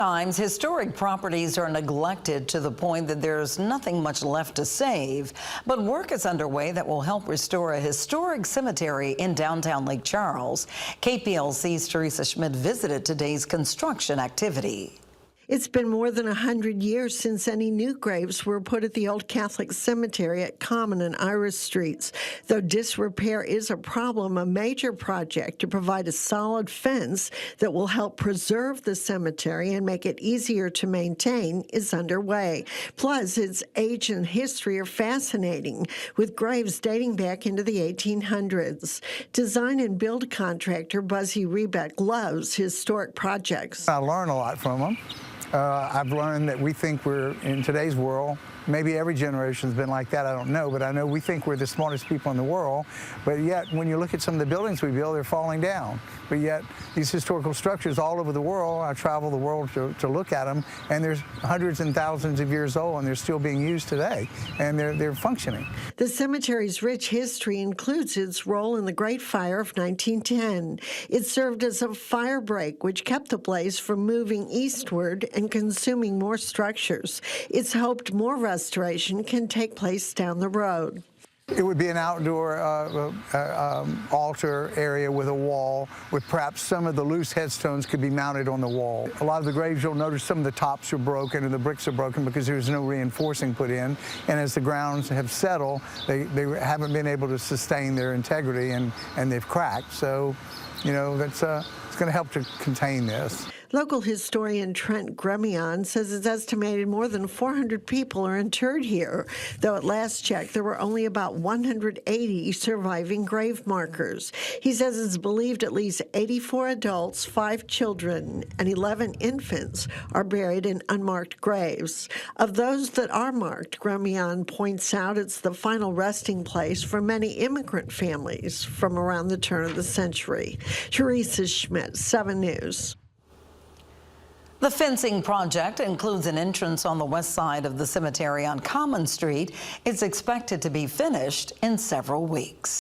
Times, historic properties are neglected to the point that there's nothing much left to save. But work is underway that will help restore a historic cemetery in downtown Lake Charles. KPLC's Teresa Schmidt visited today's construction activity. It's been more than 100 years since any new graves were put at the Old Catholic Cemetery at Common and Iris Streets. Though disrepair is a problem, a major project to provide a solid fence that will help preserve the cemetery and make it easier to maintain is underway. Plus, its age and history are fascinating, with graves dating back into the 1800s. Design and build contractor Buzzy Rebeck loves historic projects. I learn a lot from them. I've learned that we think we're, in today's world, maybe every generation's been like that, I don't know, but I know we think we're the smartest people in the world, but yet when you look at some of the buildings we build, they're falling down. But yet these historical structures all over the world, I travel the world to look at them, and there's hundreds and thousands of years old, and they're still being used today, and they're functioning. The cemetery's rich history includes its role in the Great Fire of 1910. It served as a fire break, which kept the blaze from moving eastward and consuming more structures. It's hoped more restoration can take place down the road. It would be an outdoor altar area with a wall, with perhaps some of the loose headstones could be mounted on the wall. A lot of the graves, you'll notice some of the tops are broken and the bricks are broken because there's no reinforcing put in. And as the grounds have settled, they haven't been able to sustain their integrity, and they've cracked. So, you know, that's it's going to help to contain this. Local historian Trent Gremion says it's estimated more than 400 people are interred here, though at last check there were only about 180 surviving grave markers. He says it's believed at least 84 adults, 5 children, and 11 infants are buried in unmarked graves. Of those that are marked, Gremion points out it's the final resting place for many immigrant families from around the turn of the century. Teresa Schmidt, 7 News. The fencing project includes an entrance on the west side of the cemetery on Common Street. It's expected to be finished in several weeks.